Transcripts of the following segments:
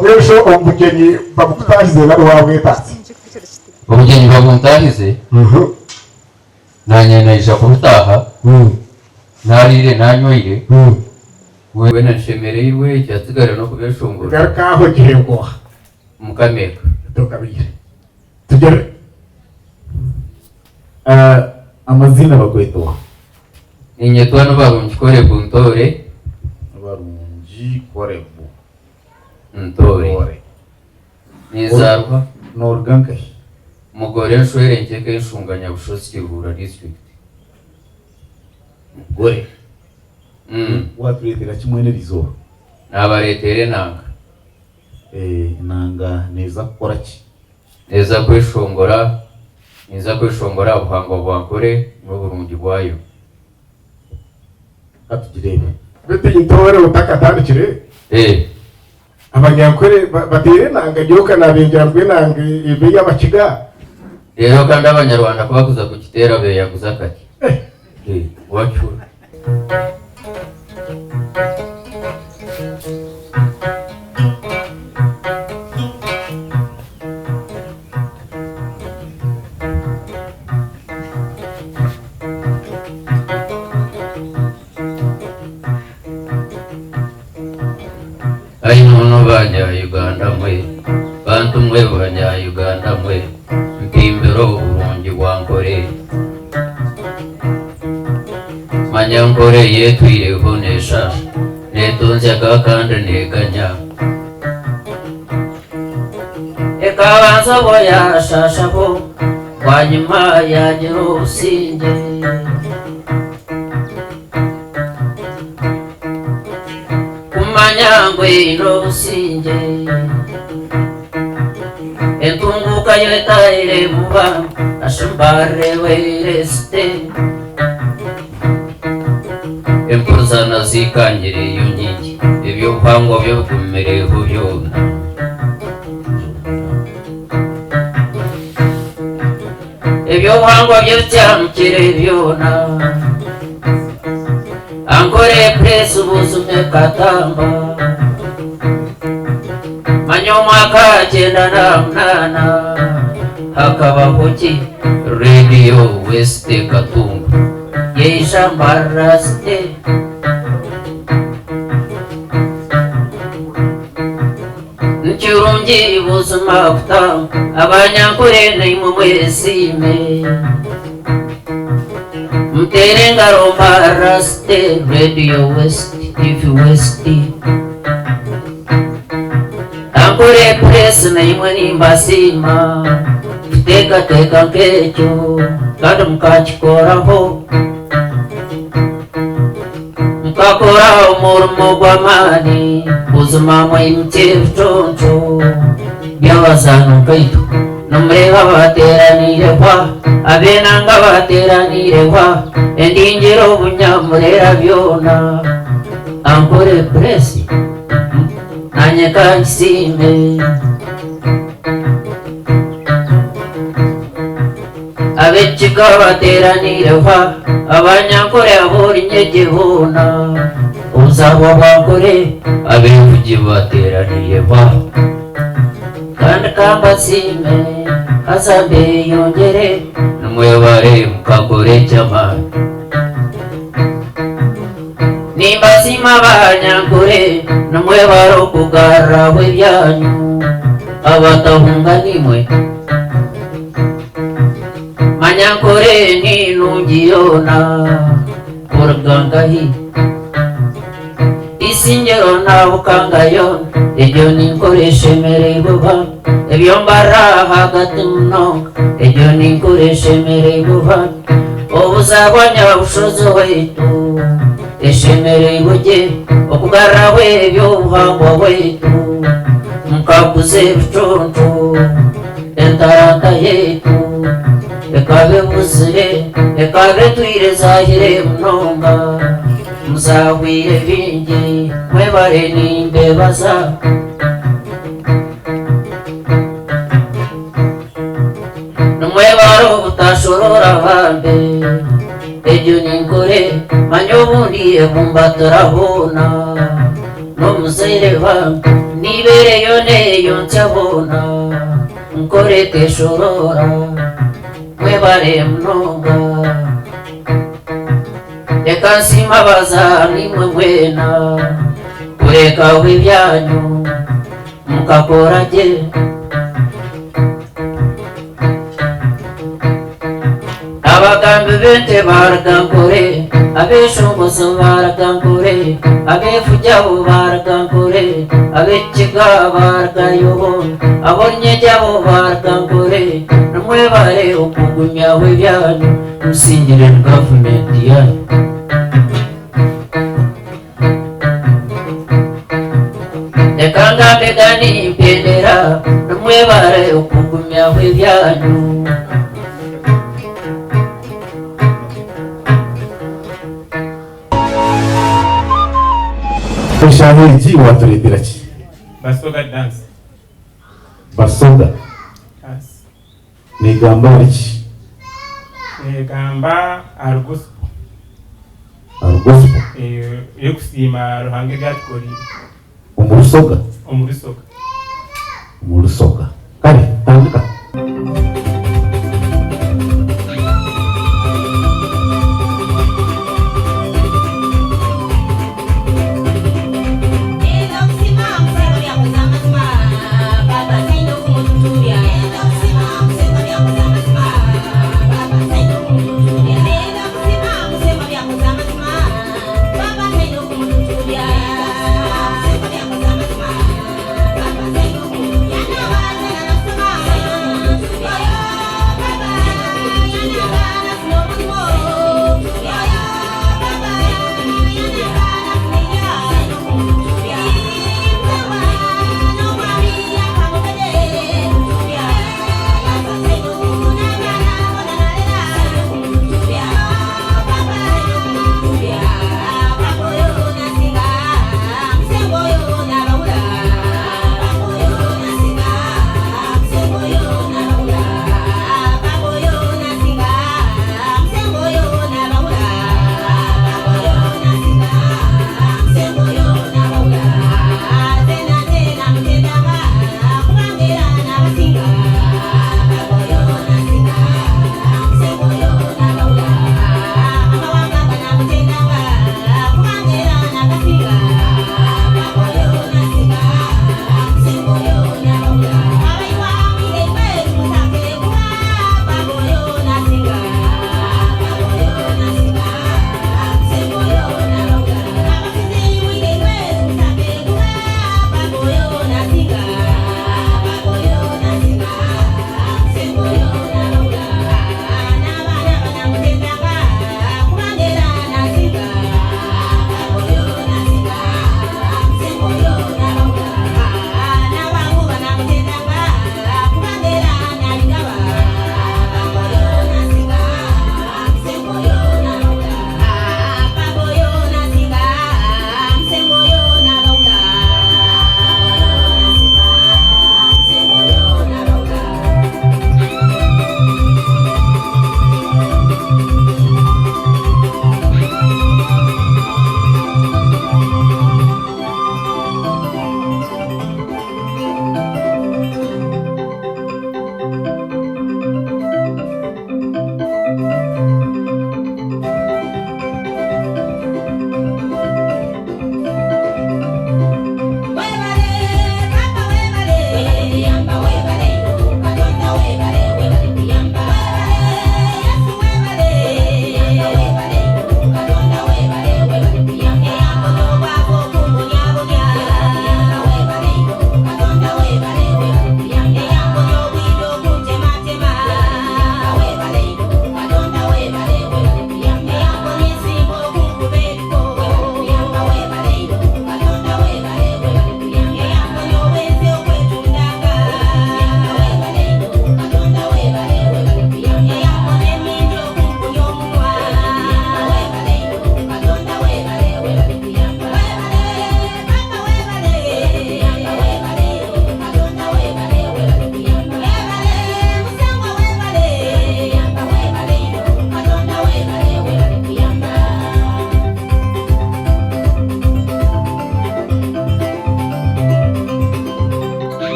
Mwesho umugeni bamutahize na wawe tatsi. Umugeni bamutahize? Nanya naisha kumutaha. Narire nanyoire. Wewe nashemerewe cyasigara no kubeshongora. Garakaho kirego. Mukameka. Tokabire. Tugere. Amazina bakwetwa. Inyetwa no barunjikore buntore. Barunjikore Ntore. Nizarwa Norgankai. Mugore nshwere nkeke nshunganya bushosi Kivura district. Mugore. Waturetera kimwe n'irizo. Nabaretere nanga. Nanga neza gukora ki? Neza kwishongora ubuhango bwakore mu Burundi bwayo. Atugirebe. Bete intore utakatandikire. Abanyankore batere nanga gihuka nabinjambwe nanga ibe y'abakiga. Rero kandi abanyarwanda kubakuza ku kitera be yaguza kati. Wacura. Ay nono banya Uganda mwe, bantu mwe banya Uganda mwe, mpimbero urungi wankore. Manyankore yetwireho nesha, netunzyaga kandi neganya. Ekabanza bo yashashabo, wanyuma yagira ubusinge. Kumanyangwe n'ubusinge. Entunguka yetaire muba, ashumbare weresite. Empuruzana zikangire yunyiki, ibyo buhango byo kumereho byona. Ibyo buhango byo cyamukire byona. Ankore presu buzume katamba. Manyo mwaka 98 hakaba hoki Radio West Katumba Yeisha Maraste. Nchurungi buzuma kutamba abanyankore naimwe mwesime. Mterengaro Maraste Radio West West. Ankore press na imweni mbasima. Teka kecho kada mukachikoraho. Mukakora umurimo gw'amani buzima mwimchetonto. Byabazano kaitu nomureba bateranire kwa abenanga bateranire kwa endingiro bunyamurera byona. Ankore press nanye kansime. Abechika bateranire kwa abanyankore abori nyegehona. Uzabo bakore abevugi bateranire kwa kandi kambasime asabe yongere namwebare mukakore cyamani. Nimbasima abanyankore namwebaro kugarawe byanyu abatahunga nimwe. Manyankore ninungiyona kurgangahi isingero nabukangayo ejo ninkoreshe merebo ebyo mbara hagati muno ejo ninkoreshe merebo obuzabanya bushozo wetu eshemerebo je okugarawe byo buhangwa wetu mukabuze butonto entaranda yetu. Ekabe buzire ekabe twire zahire munonga. Muzawire bingi mwebare nimbebaza. Numwebaro butashorora bambe. Ejo ninkore manyo bundi ebumbatarabona. No muzaire bambe nibere yone yoncabona nkorete shorora mwebare mnonga reka nsimabaza nimwe mwena kureka w'ibyanyu mukakora je abagambi bente baragankore abeshongozo baragankore abefujabo baragankore abekiga baragayobo abonyejabo baragankore namwe bare okugumya w'ibyanyu musingire gavumenti yanyu nekangambe gani mpendera namwe bare okugumya w'ibyanyu Shahiji watuletera ki? Basoga dance. Basoga Yes. negamba ki? Gamba arguspo. Arugospo Yokusima ruhange gatkori umurusoga omurisoka. umurusoga kare tandika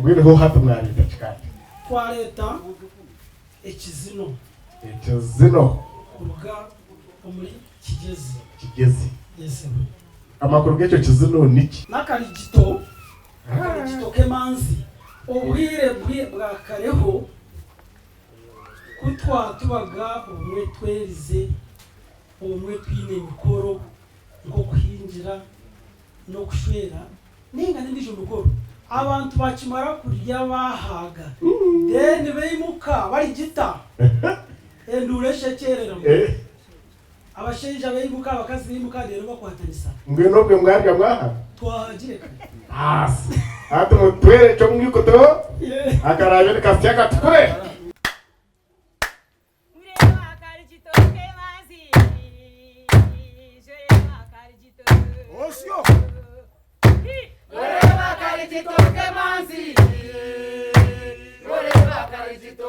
Ngwiriho hato mwari ndachikati. Kwa leta ekizino Ekizino kuruga omuri Kigezi. Kigezi. Yes. Amakuru g'ekyo kizino niki? Nakaligito kemanzi obwire bwakareho kutwa tubaga obumwe twerize obumwe twine mikoro nko kuhingira no kushwera ninga n'endijo mikoro abantu bakimara kurya bahaga then beimuka barigita endureshe kerera abashenja beimuka abakazi beimuka rero bakwatanisa Ngwino bwe mwarya mwaha? twahagire Hasi. Ati mutwere cyo mwikoto? Akarabye kasya katukure. Osio. Oreba karijito kemanzi. Oreba karijito.